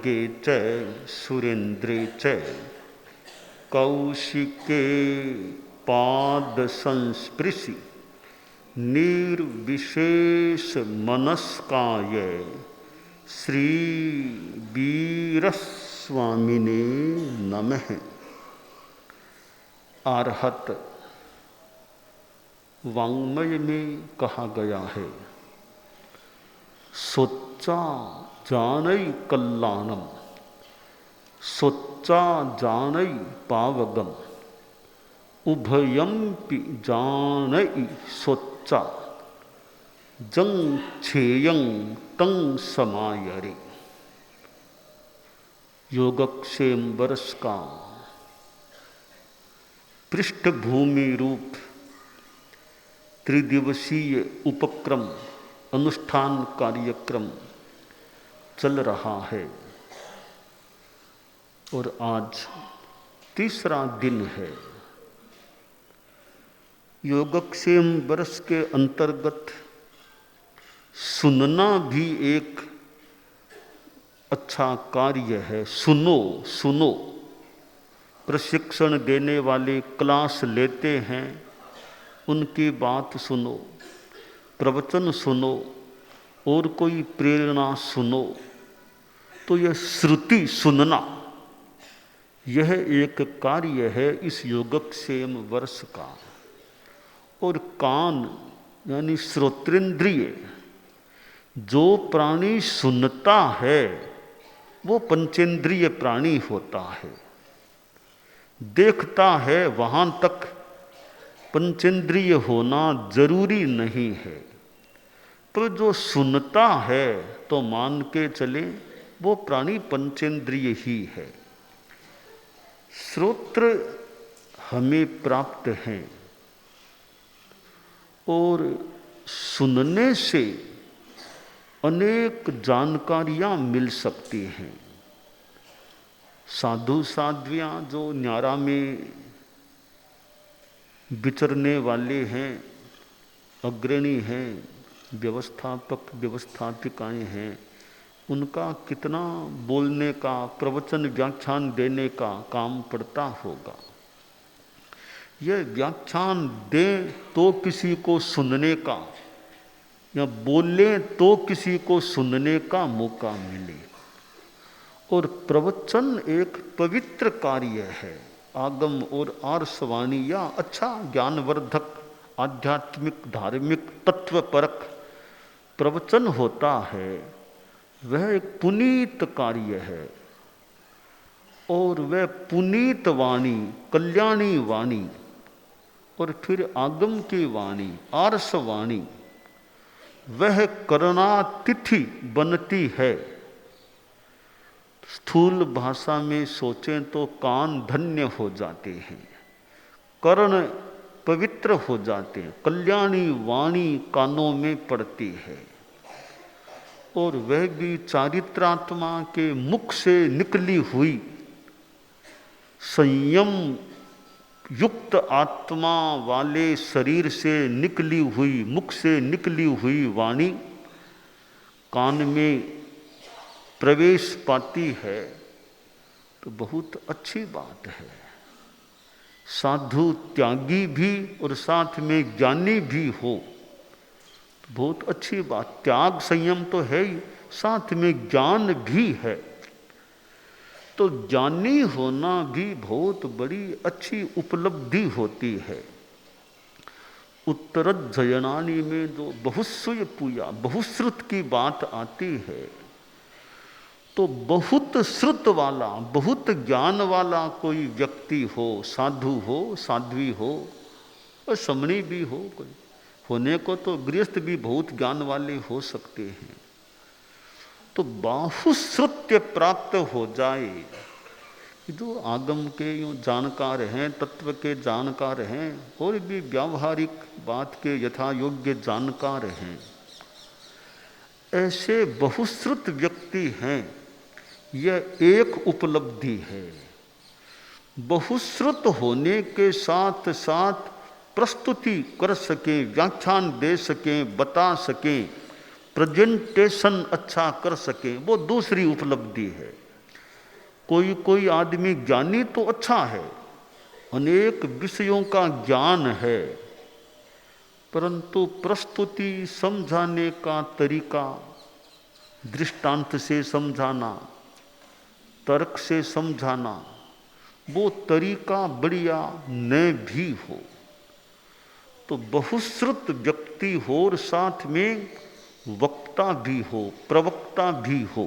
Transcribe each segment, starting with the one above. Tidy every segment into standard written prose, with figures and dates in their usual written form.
खड्गे च सुरेन्द्रे च कौशिके पाद संस्पृशि निर्विशेष मनस्काय श्री वीरस्वामिने नमः। आर्हत वाङ्मय में कहा गया है, सोच्चा जानई कल्याणम, सोच्चा जानई पावगम, उभयम्पि जानई सोच्चा, जंग छेयं तंग समायरे। योगक्षेम वर्ष का पृष्ठभूमि रूप त्रिदिवसीय उपक्रम अनुष्ठान कार्यक्रम चल रहा है और आज तीसरा दिन है। योगक्षेम वर्ष के अंतर्गत सुनना भी एक अच्छा कार्य है। सुनो सुनो, प्रशिक्षण देने वाले क्लास लेते हैं, उनकी बात सुनो, प्रवचन सुनो और कोई प्रेरणा सुनो, तो यह श्रुति सुनना, यह एक कार्य है इस योगक्षेम वर्ष का। और कान यानी श्रोत्रेंद्रिय, जो प्राणी सुनता है वो पंचेंद्रिय प्राणी होता है। देखता है वहाँ तक पंचेंद्रिय होना जरूरी नहीं है, पर जो सुनता है तो मान के चले वो प्राणी पंचेंद्रिय ही है। श्रोत्र हमें प्राप्त हैं और सुनने से अनेक जानकारियां मिल सकती हैं। साधु साध्वियां जो न्यारा में विचरने वाले हैं, अग्रणी हैं, व्यवस्थापक व्यवस्थापिकाएं हैं, उनका कितना बोलने का, प्रवचन व्याख्यान देने का काम पड़ता होगा। यह व्याख्यान दें तो किसी को सुनने का, या बोले तो किसी को सुनने का मौका मिले। और प्रवचन एक पवित्र कार्य है। आगम और आर्षवाणी या अच्छा ज्ञानवर्धक, आध्यात्मिक, धार्मिक, तत्वपरक प्रवचन होता है, वह एक पुनीत कार्य है। और वह पुनीत वाणी, कल्याणी वाणी, और फिर आगम की वाणी, आर्षवाणी, वह करणातिथि बनती है। स्थूल भाषा में सोचें तो कान धन्य हो जाते हैं, कर्ण पवित्र हो जाते हैं, कल्याणी वाणी कानों में पड़ती है। और वह भी चारित्रात्मा के मुख से निकली हुई, संयम युक्त आत्मा वाले शरीर से निकली हुई, मुख से निकली हुई वाणी कान में प्रवेश पाती है तो बहुत अच्छी बात है। साधु त्यागी भी और साथ में ज्ञानी भी हो तो बहुत अच्छी बात। त्याग संयम तो है ही, साथ में ज्ञान भी है, तो ज्ञानी होना भी बहुत बड़ी अच्छी उपलब्धि होती है। उत्तरजयनानी में जो बहुश्रुय पूया, बहुश्रुत की बात आती है, तो बहुत श्रुत वाला, बहुत ज्ञान वाला कोई व्यक्ति हो, साधु हो, साध्वी हो, और समणी भी हो, कोई होने को तो गृहस्थ भी बहुत ज्ञान वाले हो सकते हैं, तो बाहुश्रुत्य प्राप्त हो जाए। जो आगम के यूँ जानकार हैं, तत्व के जानकार हैं, और भी व्यावहारिक बात के यथा योग्य जानकार हैं, ऐसे बहुश्रुत व्यक्ति हैं, यह एक उपलब्धि है। बहुश्रुत होने के साथ साथ प्रस्तुति कर सकें, व्याख्यान दे सकें, बता सकें, प्रेजेंटेशन अच्छा कर सकें, वो दूसरी उपलब्धि है। कोई कोई आदमी ज्ञानी तो अच्छा है, अनेक विषयों का ज्ञान है, परंतु प्रस्तुति समझाने का तरीका, दृष्टांत से समझाना, तर्क से समझाना, वो तरीका बढ़िया न भी हो तो बहुश्रुत व्यक्ति हो और साथ में वक्ता भी हो, प्रवक्ता भी हो,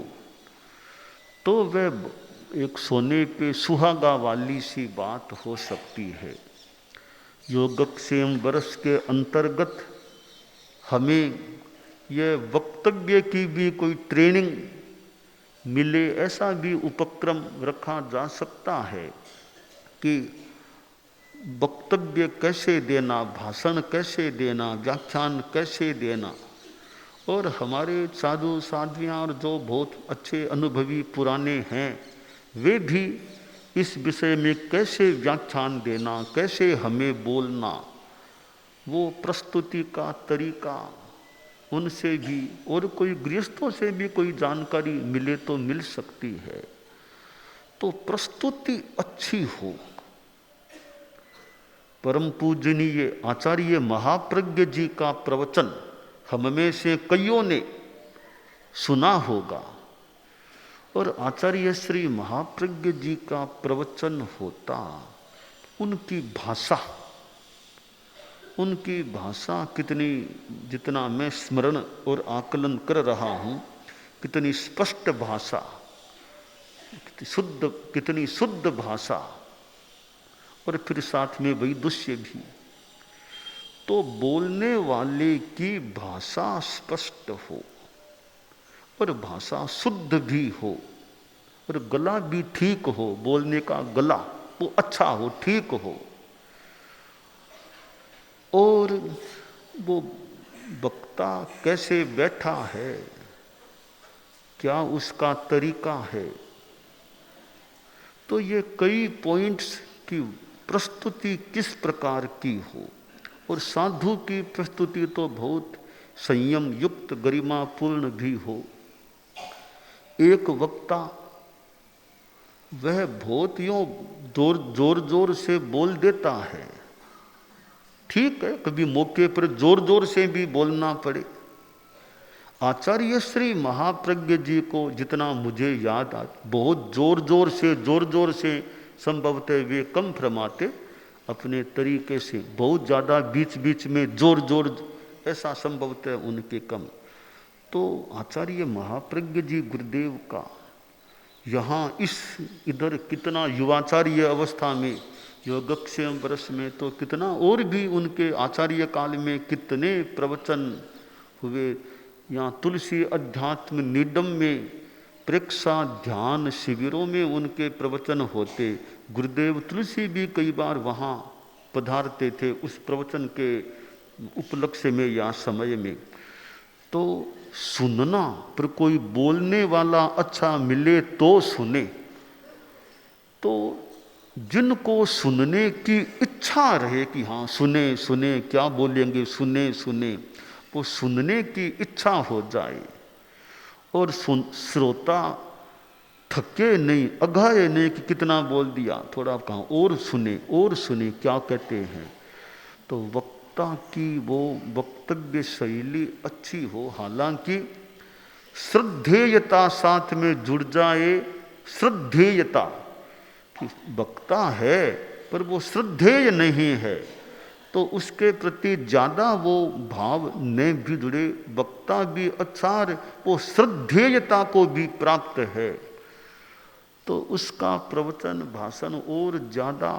तो वह एक सोने पे सुहागा वाली सी बात हो सकती है। योगक्षेम वर्ष के अंतर्गत हमें यह वक्तव्य की भी कोई ट्रेनिंग मिले, ऐसा भी उपक्रम रखा जा सकता है कि वक्तव्य कैसे देना, भाषण कैसे देना, व्याख्यान कैसे देना। और हमारे साधु साध्वियाँ और जो बहुत अच्छे अनुभवी पुराने हैं, वे भी इस विषय में कैसे व्याख्यान देना, कैसे हमें बोलना, वो प्रस्तुति का तरीका उनसे भी और कोई गृहस्थों से भी कोई जानकारी मिले तो मिल सकती है। तो प्रस्तुति अच्छी हो। परम पूजनीय आचार्य महाप्रज्ञ जी का प्रवचन हम में से कईयों ने सुना होगा, और आचार्य श्री महाप्रज्ञ जी का प्रवचन होता, उनकी भाषा कितनी, जितना मैं स्मरण और आकलन कर रहा हूँ, कितनी स्पष्ट भाषा, कितनी शुद्ध भाषा, और फिर साथ में वैदुष्य भी। तो बोलने वाले की भाषा स्पष्ट हो और भाषा शुद्ध भी हो, और गला भी ठीक हो, बोलने का गला वो अच्छा हो, ठीक हो, और वो वक्ता कैसे बैठा है, क्या उसका तरीका है। तो ये कई पॉइंट्स की प्रस्तुति किस प्रकार की हो। और साधु की प्रस्तुति तो बहुत संयम युक्त गरिमापूर्ण भी हो। एक वक्ता वह बहुत यूं जोर जोर से बोल देता है, ठीक है, कभी मौके पर जोर जोर से भी बोलना पड़े। आचार्य श्री महाप्रज्ञ जी को जितना मुझे याद आ, बहुत जोर जोर से संभवतः वे कम फरमाते, अपने तरीके से बहुत ज़्यादा बीच बीच में जोर ऐसा संभवतः उनके कम। तो आचार्य महाप्रज्ञ जी गुरुदेव का यहाँ इधर कितना युवाचार्य अवस्था में, योगक्षेम वर्ष में तो कितना, और भी उनके आचार्य काल में कितने प्रवचन हुए। यहाँ तुलसी अध्यात्म निडम में, प्रेक्षा ध्यान शिविरों में उनके प्रवचन होते। गुरुदेव तुलसी भी कई बार वहाँ पधारते थे उस प्रवचन के उपलक्ष्य में या समय में। तो सुनना, पर कोई बोलने वाला अच्छा मिले तो सुने। तो जिनको सुनने की इच्छा रहे कि हाँ सुने क्या बोलेंगे, सुने, वो सुनने की इच्छा हो जाए, और श्रोता थके नहीं, अघाए नहीं कि कितना बोल दिया, थोड़ा कहाँ और सुने क्या कहते हैं। तो वक्ता की वो वक्तव्य शैली अच्छी हो, हालांकि श्रद्धेयता साथ में जुड़ जाए। श्रद्धेयता कि वक्ता है पर वो श्रद्धेय नहीं है, तो उसके प्रति ज़्यादा वो भाव न भी जुड़े, वक्ता भी अच्छा, वो श्रद्धेयता को भी प्राप्त है, तो उसका प्रवचन भाषण और ज़्यादा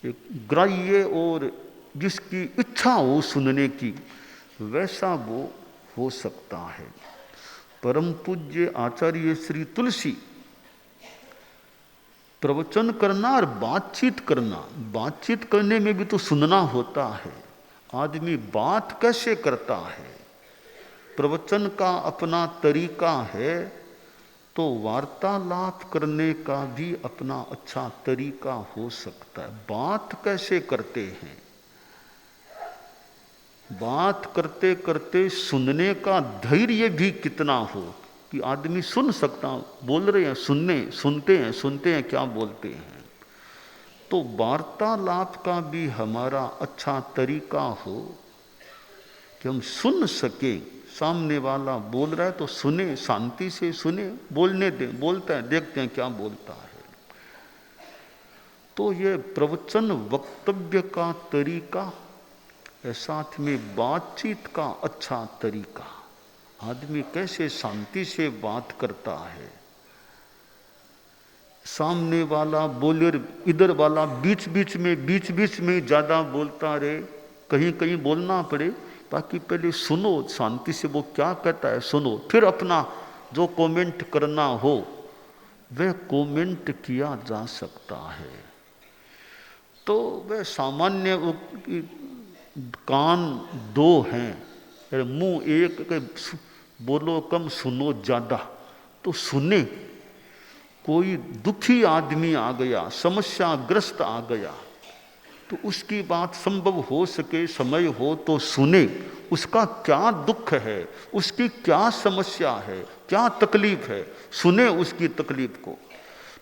एक ग्राह्य और जिसकी इच्छा हो सुनने की, वैसा वो हो सकता है। परम पूज्य आचार्य श्री तुलसी प्रवचन करना और बातचीत करने में भी तो सुनना होता है। आदमी बात कैसे करता है, प्रवचन का अपना तरीका है, तो वार्तालाप करने का भी अपना अच्छा तरीका हो सकता है। बात कैसे करते हैं, बात करते करते सुनने का धैर्य भी कितना हो, कि आदमी सुन सकता, बोल रहे हैं, सुनते हैं क्या बोलते हैं। तो वार्तालाप का भी हमारा अच्छा तरीका हो कि हम सुन सके, सामने वाला बोल रहा है तो सुने, शांति से सुने, बोलने दें, बोलता है, देखते हैं क्या बोलता है। तो ये प्रवचन वक्तव्य का तरीका है, साथ में बातचीत का अच्छा तरीका, आदमी कैसे शांति से बात करता है, सामने वाला बोले, इधर वाला बीच बीच में ज़्यादा बोलता रहे, कहीं कहीं बोलना पड़े, बाकी पहले सुनो शांति से वो क्या कहता है, सुनो, फिर अपना जो कमेंट करना हो वह कमेंट किया जा सकता है। तो वह सामान्य कान दो हैं, मुंह एक, बोलो कम सुनो ज़्यादा। तो सुने, कोई दुखी आदमी आ गया, समस्याग्रस्त आ गया, तो उसकी बात संभव हो सके, समय हो तो सुने, उसका क्या दुख है, उसकी क्या समस्या है, क्या तकलीफ है, सुने उसकी तकलीफ को।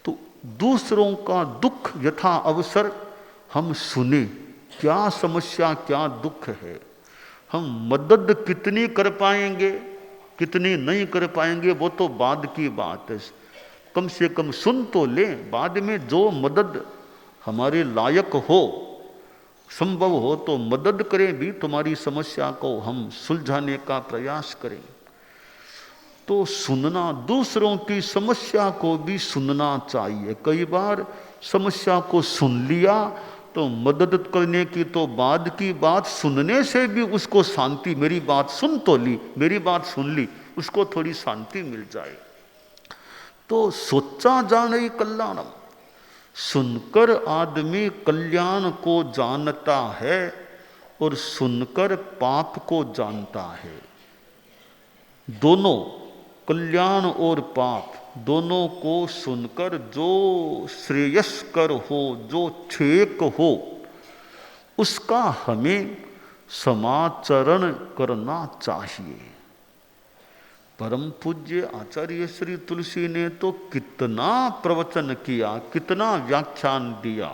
तो दूसरों का दुख यथा अवसर हम सुने, क्या समस्या क्या दुख है, हम मदद कितनी कर पाएंगे कितनी नहीं कर पाएंगे वो तो बाद की बात है, कम से कम सुन तो लें, बाद में जो मदद हमारे लायक हो, संभव हो तो मदद करें भी, तुम्हारी समस्या को हम सुलझाने का प्रयास करें। तो सुनना, दूसरों की समस्या को भी सुनना चाहिए। कई बार समस्या को सुन लिया तो मदद करने की तो बाद की बात, सुनने से भी उसको शांति, मेरी बात सुन तो ली, मेरी बात सुन ली, उसको थोड़ी शांति मिल जाए। तो सोचा जाने कल्याणम, सुनकर आदमी कल्याण को जानता है और सुनकर पाप को जानता है। दोनों, कल्याण और पाप दोनों को सुनकर जो श्रेयस्कर हो, जो छेक हो, उसका हमें समाचरण करना चाहिए। परम पूज्य आचार्य श्री तुलसी ने तो कितना प्रवचन किया, कितना व्याख्यान दिया,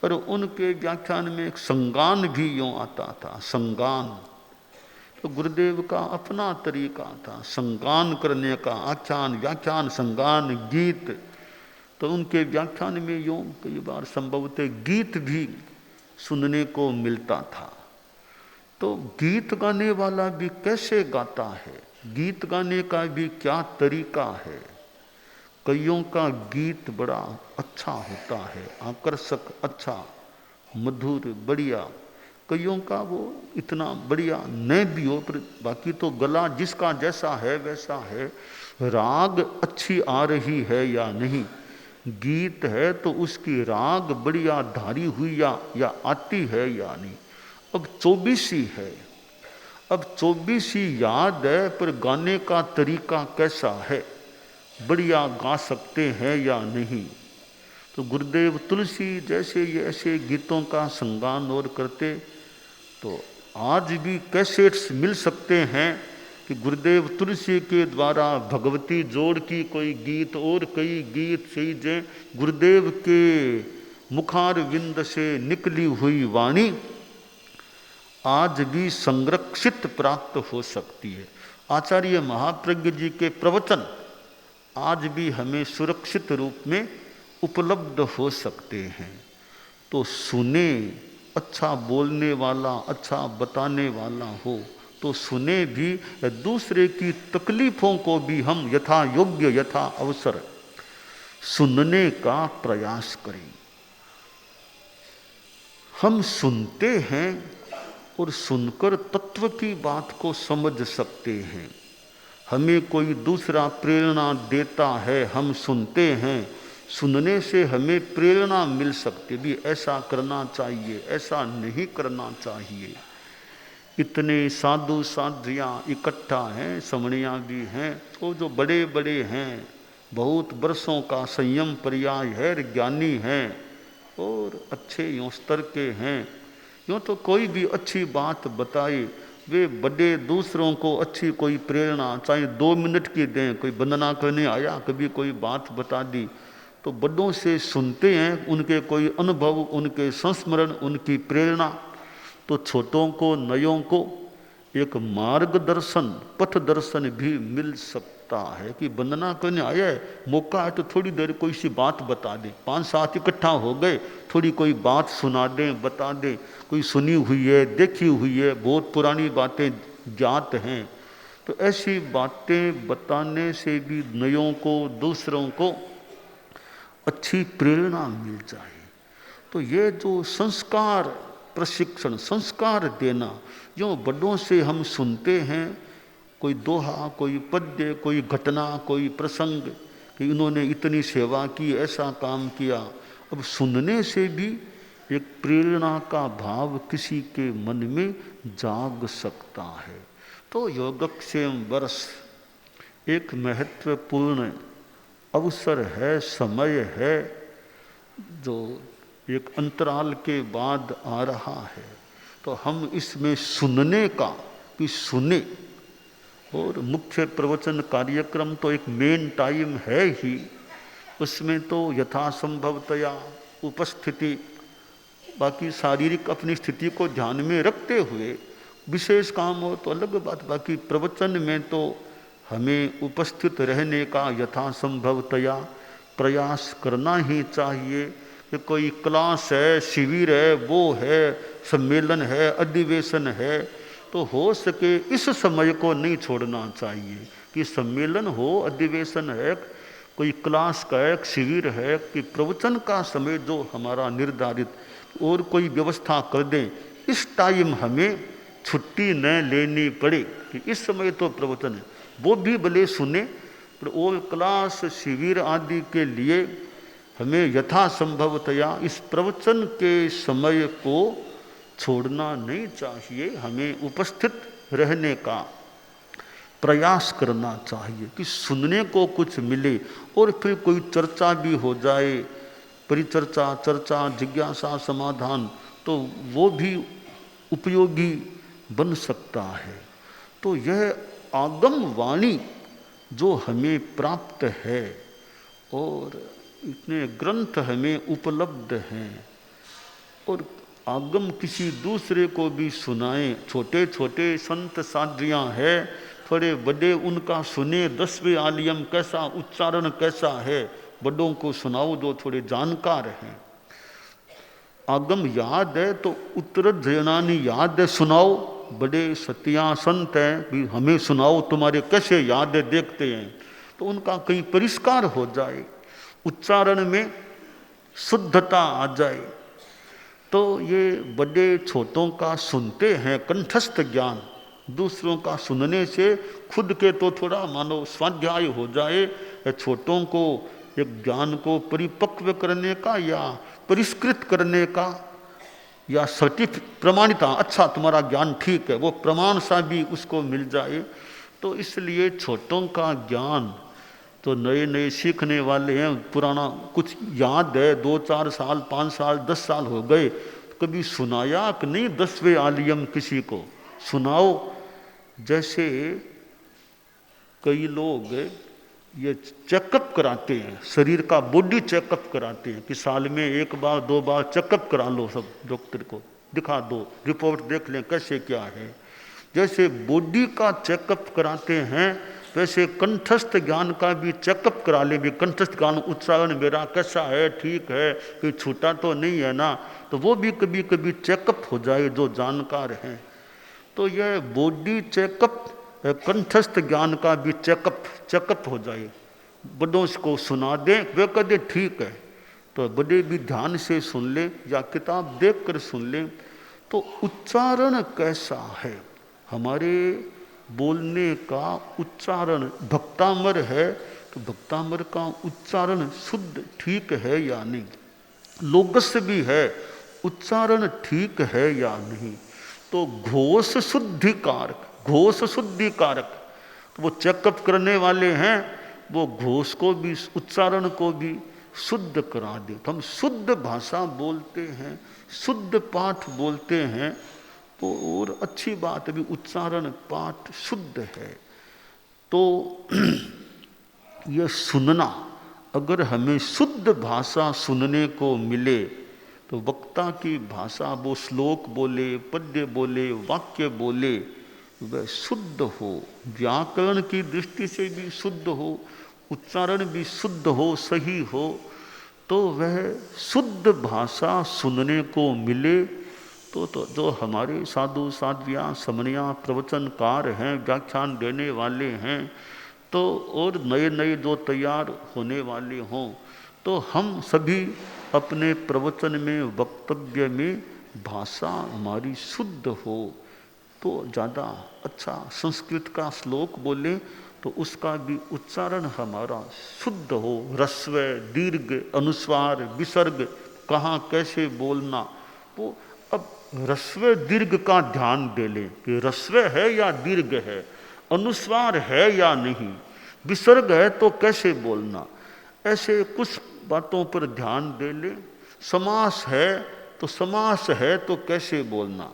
और उनके व्याख्यान में एक संगान भी यूँ आता था, संगान। तो गुरुदेव का अपना तरीका था संगान करने का, आख्यान, व्याख्यान, संगान, गीत। तो उनके व्याख्यान में यूँ कई बार संभवतः गीत भी सुनने को मिलता था। तो गीत गाने वाला भी कैसे गाता है, गीत गाने का भी क्या तरीका है। कईयों का गीत बड़ा अच्छा होता है, आकर्षक, अच्छा, मधुर, बढ़िया। कईयों का वो इतना बढ़िया न भी हो, पर बाकी तो गला जिसका जैसा है वैसा है, राग अच्छी आ रही है या नहीं, गीत है तो उसकी राग बढ़िया धारी हुई या आती है या नहीं। अब 24 है, अब 24 याद है, पर गाने का तरीका कैसा है, बढ़िया गा सकते हैं या नहीं। तो गुरुदेव तुलसी जैसे ये ऐसे गीतों का संगान और करते, तो आज भी कैसेट्स मिल सकते हैं कि गुरुदेव तुलसी के द्वारा भगवती जोड़ की कोई गीत और कई गीत चीजें, गुरुदेव के मुखार विंद से निकली हुई वाणी आज भी संरक्षित प्राप्त हो सकती है। आचार्य महाप्रज्ञ जी के प्रवचन आज भी हमें सुरक्षित रूप में उपलब्ध हो सकते हैं। तो सुने, अच्छा बोलने वाला, अच्छा बताने वाला हो तो सुने भी, दूसरे की तकलीफों को भी हम यथा योग्य यथा अवसर सुनने का प्रयास करें। हम सुनते हैं और सुनकर तत्व की बात को समझ सकते हैं। हमें कोई दूसरा प्रेरणा देता है, हम सुनते हैं, सुनने से हमें प्रेरणा मिल सकती भी, ऐसा करना चाहिए, ऐसा नहीं करना चाहिए। इतने साधु साधियाँ इकट्ठा हैं, समणियाँ भी हैं, वो जो बड़े बड़े हैं, बहुत वर्षों का संयम पर्याय है, ज्ञानी हैं और अच्छे यूँ स्तर के हैं। यूँ तो कोई भी अच्छी बात बताए वे बड़े दूसरों को अच्छी कोई प्रेरणा चाहे 2 मिनट की दें, कोई वंदना करने आया, कभी कोई बात बता दी, तो बड़ों से सुनते हैं उनके कोई अनुभव, उनके संस्मरण, उनकी प्रेरणा। तो छोटों को, नयों को एक मार्गदर्शन, पथ दर्शन भी मिल सकता है कि वंदना करने आया है, मौका है तो थोड़ी देर कोई सी बात बता दें। 5-7 इकट्ठा हो गए, थोड़ी कोई बात सुना दें, बता दें, कोई सुनी हुई है, देखी हुई है, बहुत पुरानी बातें ज्ञात हैं, तो ऐसी बातें बताने से भी नयों को, दूसरों को अच्छी प्रेरणा मिल जाए। तो ये जो संस्कार प्रशिक्षण, संस्कार देना, जो बड़ों से हम सुनते हैं कोई दोहा, कोई पद्य, कोई घटना, कोई प्रसंग कि इन्होंने इतनी सेवा की, ऐसा काम किया, अब सुनने से भी एक प्रेरणा का भाव किसी के मन में जाग सकता है। तो योगक्षेम वर्ष एक महत्वपूर्ण अवसर है, समय है, जो एक अंतराल के बाद आ रहा है। तो हम इसमें सुनने का, कि सुने, और मुख्य प्रवचन कार्यक्रम तो एक मेन टाइम है ही, उसमें तो यथासंभवतया उपस्थिति, बाकी शारीरिक अपनी स्थिति को ध्यान में रखते हुए, विशेष काम हो तो अलग बात, बाकी प्रवचन में तो हमें उपस्थित रहने का यथासंभवतया प्रयास करना ही चाहिए। कि कोई क्लास है, शिविर है, वो है, सम्मेलन है, अधिवेशन है, तो हो सके इस समय को नहीं छोड़ना चाहिए कि सम्मेलन हो, अधिवेशन है, कोई क्लास का एक शिविर है, कि प्रवचन का समय जो हमारा निर्धारित और कोई व्यवस्था कर दें, इस टाइम हमें छुट्टी न लेनी पड़े कि इस समय तो प्रवचन है, वो भी भले सुने, पर वो क्लास, शिविर आदि के लिए हमें यथासंभवतया इस प्रवचन के समय को छोड़ना नहीं चाहिए। हमें उपस्थित रहने का प्रयास करना चाहिए कि सुनने को कुछ मिले, और फिर कोई चर्चा भी हो जाए, परिचर्चा, चर्चा, जिज्ञासा, समाधान, तो वो भी उपयोगी बन सकता है। तो यह आगम वाणी जो हमें प्राप्त है, और इतने ग्रंथ हमें उपलब्ध हैं, और आगम किसी दूसरे को भी सुनाएं। छोटे छोटे संत साध्वियाँ हैं, थोड़े बड़े उनका सुने, 10वें आलियम कैसा, उच्चारण कैसा है, बड़ों को सुनाओ जो थोड़े जानकार हैं। आगम याद है तो उत्तर जयनानी याद है, सुनाओ। बड़े सतिया संत हैं, भी हमें सुनाओ तुम्हारे कैसे याद है, देखते हैं, तो उनका कहीं परिष्कार हो जाए, उच्चारण में शुद्धता आ जाए। तो ये बड़े छोटों का सुनते हैं कंठस्थ ज्ञान, दूसरों का सुनने से खुद के तो थोड़ा मानो स्वाध्याय हो जाए, छोटों को एक ज्ञान को परिपक्व करने का या परिष्कृत करने का, या प्रमाणिता, अच्छा तुम्हारा ज्ञान ठीक है, वो प्रमाण सा भी उसको मिल जाए। तो इसलिए छोटों का ज्ञान तो नए नए सीखने वाले हैं, पुराना कुछ याद है, 2-4 साल, 5 साल, 10 साल हो गए, तो कभी सुनाया कि नहीं 10वें आलियम किसी को सुनाओ। जैसे कई लोग ये चेकअप कराते हैं, शरीर का बॉडी चेकअप कराते हैं कि साल में 1 बार 2 बार चेकअप करा लो, सब डॉक्टर को दिखा दो, रिपोर्ट देख लें कैसे क्या है। जैसे बॉडी का चेकअप कराते हैं, वैसे कंठस्थ ज्ञान का भी चेकअप करा ले, भी कंठस्थ ज्ञान उच्चारण मेरा कैसा है, ठीक है, कोई छूटा तो नहीं है ना, तो वो भी कभी कभी चेकअप हो जाए जो जानकार हैं। तो यह बॉडी चेकअप, कंठस्थ ज्ञान का भी चेकअप हो जाए, बड़ों को सुना दें, वे कह दे ठीक है, तो बड़े भी ध्यान से सुन लें या किताब देख कर सुन लें। तो उच्चारण कैसा है, हमारे बोलने का उच्चारण भक्तामर है, तो भक्तामर का उच्चारण शुद्ध ठीक है या नहीं, लोगस भी है, उच्चारण ठीक है या नहीं। तो घोष शुद्धि कारक, घोष शुद्धि कारक, तो वो चेकअप करने वाले हैं, वो घोष को भी, उच्चारण को भी शुद्ध करा दे। तो हम शुद्ध भाषा बोलते हैं, शुद्ध पाठ बोलते हैं, तो और अच्छी बात है, भी उच्चारण पाठ शुद्ध है। तो ये सुनना, अगर हमें शुद्ध भाषा सुनने को मिले तो वक्ता की भाषा, वो श्लोक बोले, पद्य बोले, वाक्य बोले, वह शुद्ध हो, व्याकरण की दृष्टि से भी शुद्ध हो, उच्चारण भी शुद्ध हो, सही हो, तो वह शुद्ध भाषा सुनने को मिले तो जो हमारे साधु साध्वियाँ समनियाँ प्रवचनकार हैं, व्याख्यान देने वाले हैं, तो और नए नए जो तैयार होने वाले हों, तो हम सभी अपने प्रवचन में, वक्तव्य में भाषा हमारी शुद्ध हो तो ज़्यादा अच्छा। संस्कृत का श्लोक बोले तो उसका भी उच्चारण हमारा शुद्ध हो, ह्रस्व, दीर्घ, अनुस्वार, विसर्ग कहाँ कैसे बोलना, वो अब ह्रस्व दीर्घ का ध्यान दे लें कि ह्रस्व है या दीर्घ है, अनुस्वार है या नहीं, विसर्ग है तो कैसे बोलना, ऐसे कुछ बातों पर ध्यान दे लें। समास है तो कैसे बोलना,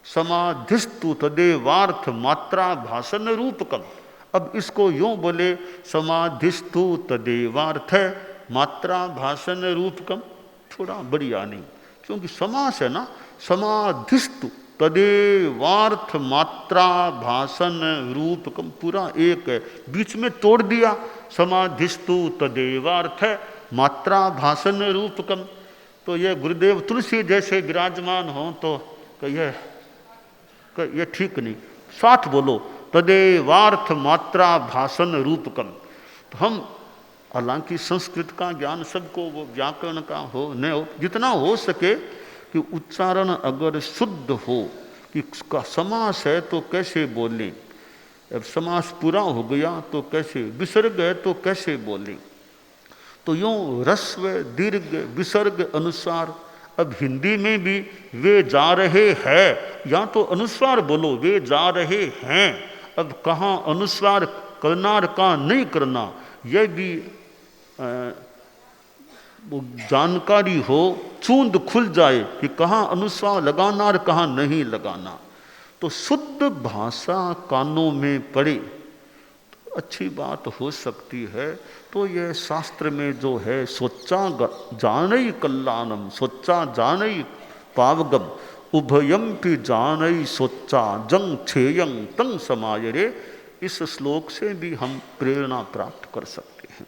समाधिस्तु तदेवार्थ मात्रा भाषण रूपकम। अब इसको यूं बोले, समाधिस्तु तदेवार्थ मात्रा भाषण रूपकम, थोड़ा बढ़िया नहीं, क्योंकि समास है ना, समाधिस्तु तदेवार्थ मात्रा भाषण रूपकम, पूरा एक है, बीच में तोड़ दिया, समाधिस्तु तदेवार्थ मात्रा भाषण रूपकम। तो ये गुरुदेव तुलसी जैसे विराजमान हो तो ये ठीक नहीं, साथ बोलो, तदेवार्थ मात्रा भाषण रूपकम। तो हम हालांकि संस्कृत का ज्ञान सबको, वो व्याकरण का हो न हो, जितना हो सके कि उच्चारण अगर शुद्ध हो, कि उसका समास है तो कैसे बोलें, अब समास पूरा हो गया तो कैसे, विसर्ग है तो कैसे बोलें, तो यूँ ह्रस्व, दीर्घ, विसर्ग, अनुस्वार। अब हिंदी में भी वे जा रहे हैं, या तो अनुस्वार बोलो, वे जा रहे हैं, अब कहाँ अनुस्वार करना और कहाँ नहीं करना, यह भी जानकारी हो, चूंद खुल जाए कि कहाँ अनुस्वार लगाना और कहाँ नहीं लगाना। तो शुद्ध भाषा कानों में पड़े तो अच्छी बात हो सकती है। तो यह शास्त्र में जो है, सोचा जानई कल्याणम, सोचा जानई पावगम, उभयम्पि जानई सोचा जंग छेयं तंग समायरे, इस श्लोक से भी हम प्रेरणा प्राप्त कर सकते हैं।